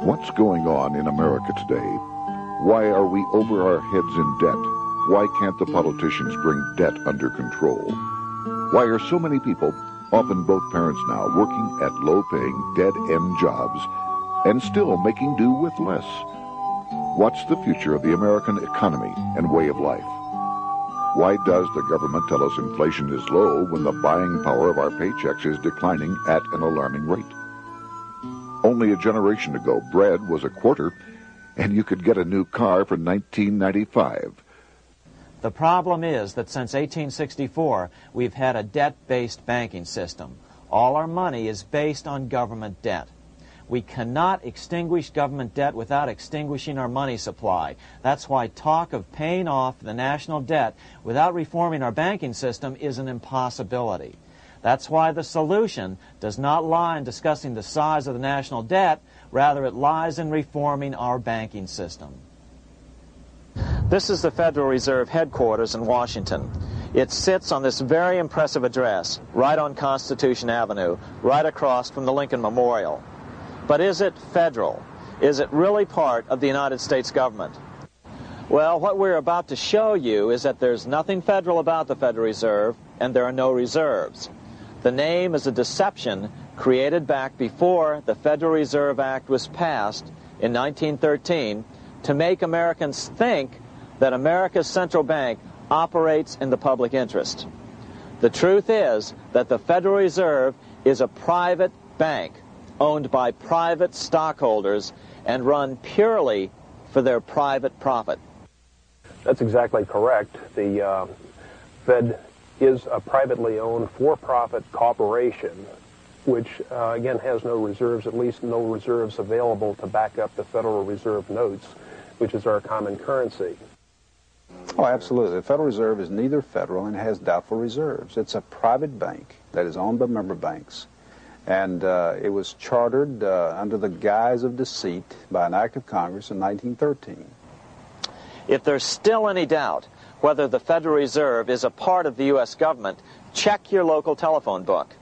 What's going on in America today? Why are we over our heads in debt? Why can't the politicians bring debt under control? Why are so many people, often both parents now, working at low-paying, dead-end jobs and still making do with less? What's the future of the American economy and way of life? Why does the government tell us inflation is low when the buying power of our paychecks is declining at an alarming rate? Only a generation ago, bread was a quarter, and you could get a new car for $19.95. The problem is that since 1864, we've had a debt-based banking system. All our money is based on government debt. We cannot extinguish government debt without extinguishing our money supply. That's why talk of paying off the national debt without reforming our banking system is an impossibility. That's why the solution does not lie in discussing the size of the national debt, rather it lies in reforming our banking system. This is the Federal Reserve headquarters in Washington. It sits on this very impressive address, right on Constitution Avenue, right across from the Lincoln Memorial. But is it federal? Is it really part of the United States government? Well, what we're about to show you is that there's nothing federal about the Federal Reserve, and there are no reserves. The name is a deception created back before the Federal Reserve Act was passed in 1913 to make Americans think that America's central bank operates in the public interest. The truth is that the Federal Reserve is a private bank owned by private stockholders and run purely for their private profit. That's exactly correct. The Fed is a privately owned for-profit corporation which, again, has no reserves, at least no reserves available to back up the Federal Reserve notes, which is our common currency. Oh, absolutely. The Federal Reserve is neither federal and has doubtful reserves. It's a private bank that is owned by member banks. And it was chartered under the guise of deceit by an act of Congress in 1913. If there's still any doubt whether the Federal Reserve is a part of the U.S. government, check your local telephone book.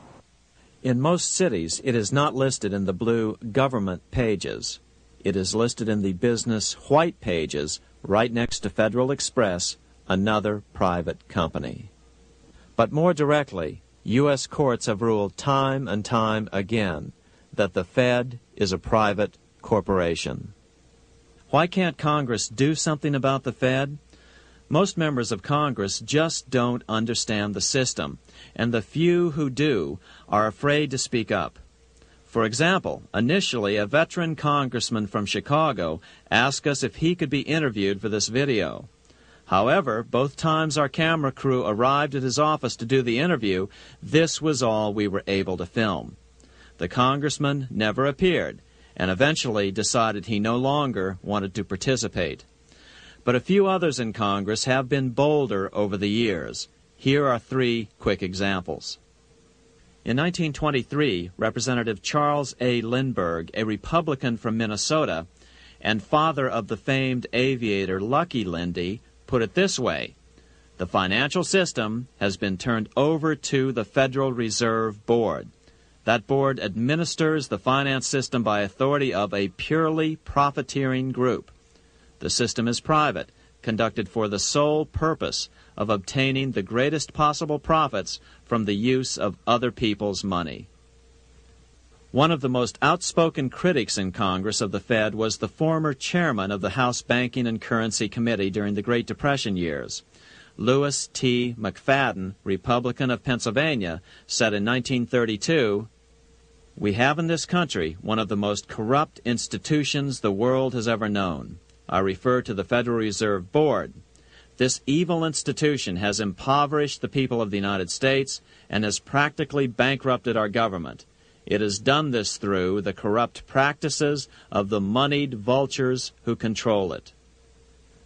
In most cities, it is not listed in the blue government pages. It is listed in the business white pages right next to Federal Express, another private company. But more directly, U.S. courts have ruled time and time again that the Fed is a private corporation. Why can't Congress do something about the Fed? Most members of Congress just don't understand the system, and the few who do are afraid to speak up. For example, initially a veteran congressman from Chicago asked us if he could be interviewed for this video. However, both times our camera crew arrived at his office to do the interview, this was all we were able to film. The congressman never appeared, and eventually decided he no longer wanted to participate. But a few others in Congress have been bolder over the years. Here are 3 quick examples. In 1923, Representative Charles A. Lindbergh, a Republican from Minnesota, and father of the famed aviator Lucky Lindy, put it this way: the financial system has been turned over to the Federal Reserve Board. That board administers the finance system by authority of a purely profiteering group. The system is private, conducted for the sole purpose of obtaining the greatest possible profits from the use of other people's money. One of the most outspoken critics in Congress of the Fed was the former chairman of the House Banking and Currency Committee during the Great Depression years. Lewis T. McFadden, Republican of Pennsylvania, said in 1932, "We have in this country one of the most corrupt institutions the world has ever known. I refer to the Federal Reserve Board. This evil institution has impoverished the people of the United States and has practically bankrupted our government. It has done this through the corrupt practices of the moneyed vultures who control it."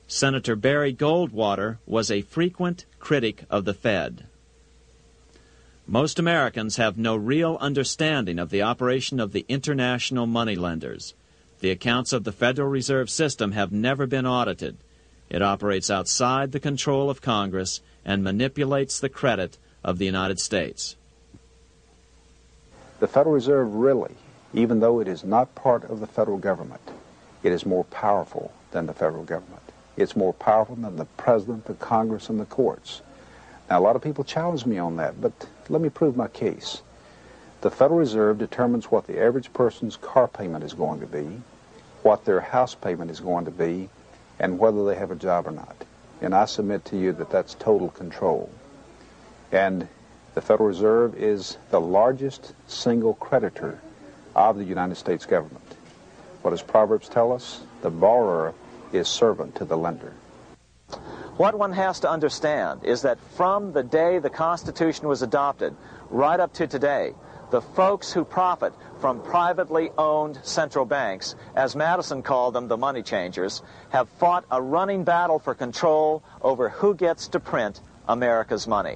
Senator Barry Goldwater was a frequent critic of the Fed. Most Americans have no real understanding of the operation of the international moneylenders. The accounts of the Federal Reserve System have never been audited. It operates outside the control of Congress and manipulates the credit of the United States. The Federal Reserve really even though it is not part of the federal government, it is more powerful than the federal government. It's more powerful than the president, the Congress, and the courts. Now, a lot of people challenge me on that, but let me prove my case. The Federal Reserve determines what the average person's car payment is going to be, what their house payment is going to be, and whether they have a job or not. And I submit to you that that's total control. And the Federal Reserve is the largest single creditor of the United States government. What does Proverbs tell us? The borrower is servant to the lender. What one has to understand is that from the day the Constitution was adopted right up to today, the folks who profit from privately owned central banks, as Madison called them, the money changers, have fought a running battle for control over who gets to print America's money.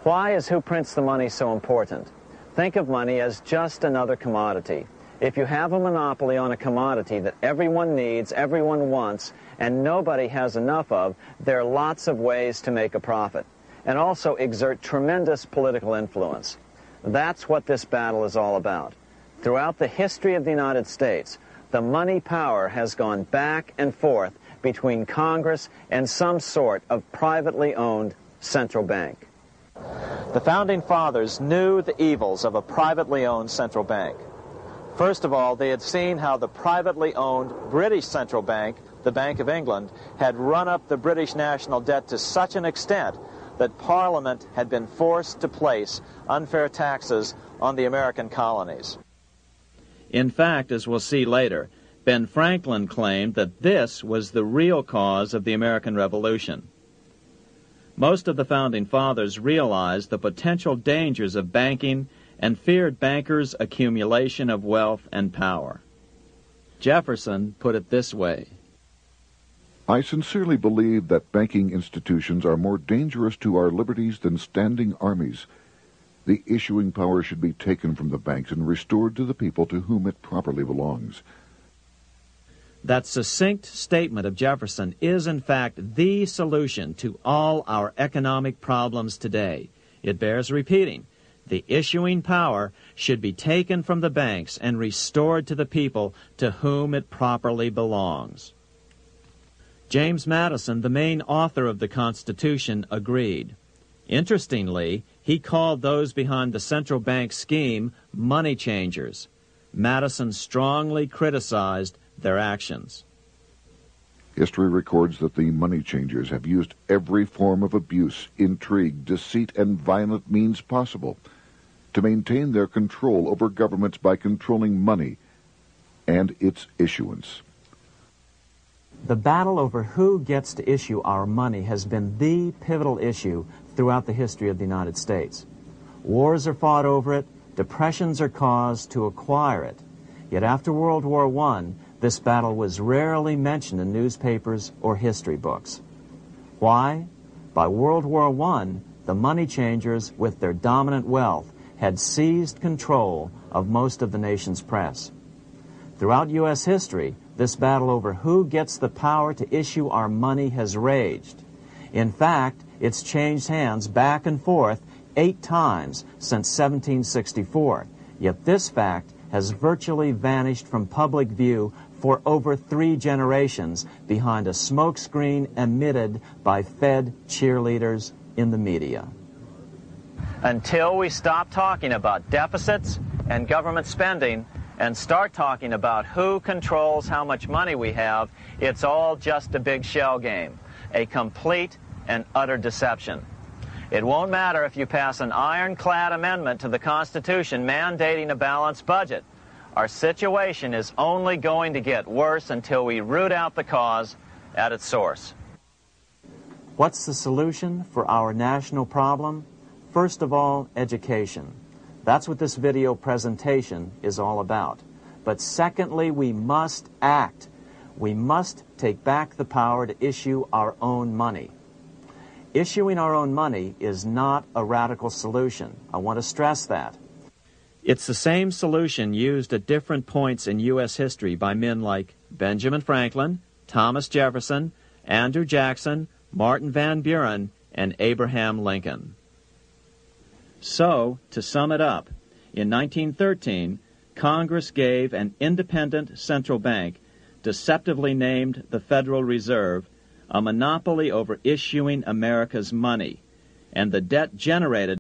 Why is who prints the money so important? Think of money as just another commodity. If you have a monopoly on a commodity that everyone needs, everyone wants, and nobody has enough of, there are lots of ways to make a profit, and also exert tremendous political influence. That's what this battle is all about. Throughout the history of the United States, the money power has gone back and forth between Congress and some sort of privately owned central bank. The Founding Fathers knew the evils of a privately owned central bank. First of all, they had seen how the privately owned British central bank, the Bank of England, had run up the British national debt to such an extent that Parliament had been forced to place unfair taxes on the American colonies. In fact, as we'll see later, Ben Franklin claimed that this was the real cause of the American Revolution. Most of the Founding Fathers realized the potential dangers of banking and feared bankers' accumulation of wealth and power. Jefferson put it this way: I sincerely believe that banking institutions are more dangerous to our liberties than standing armies. The issuing power should be taken from the banks and restored to the people to whom it properly belongs. That succinct statement of Jefferson is, in fact, the solution to all our economic problems today. It bears repeating. The issuing power should be taken from the banks and restored to the people to whom it properly belongs. James Madison, the main author of the Constitution, agreed. Interestingly, he called those behind the central bank scheme money changers. Madison strongly criticized their actions. History records that the money changers have used every form of abuse, intrigue, deceit, and violent means possible to maintain their control over governments by controlling money and its issuance. The battle over who gets to issue our money has been the pivotal issue throughout the history of the United States. Wars are fought over it, depressions are caused to acquire it. Yet after World War I, this battle was rarely mentioned in newspapers or history books. Why? By World War I, the money changers, with their dominant wealth, had seized control of most of the nation's press. Throughout U.S. history, this battle over who gets the power to issue our money has raged. In fact, it's changed hands back and forth 8 times since 1764, yet this fact has virtually vanished from public view for over 3 generations behind a smokescreen emitted by Fed cheerleaders in the media. Until we stop talking about deficits and government spending and start talking about who controls how much money we have, it's all just a big shell game, a complete and utter deception. It won't matter if you pass an ironclad amendment to the Constitution mandating a balanced budget. Our situation is only going to get worse until we root out the cause at its source. What's the solution for our national problem? First of all, education. That's what this video presentation is all about. But secondly, we must act. We must take back the power to issue our own money. Issuing our own money is not a radical solution. I want to stress that. It's the same solution used at different points in U.S. history by men like Benjamin Franklin, Thomas Jefferson, Andrew Jackson, Martin Van Buren, and Abraham Lincoln. So, to sum it up, in 1913, Congress gave an independent central bank, deceptively named the Federal Reserve, a monopoly over issuing America's money, and the debt generated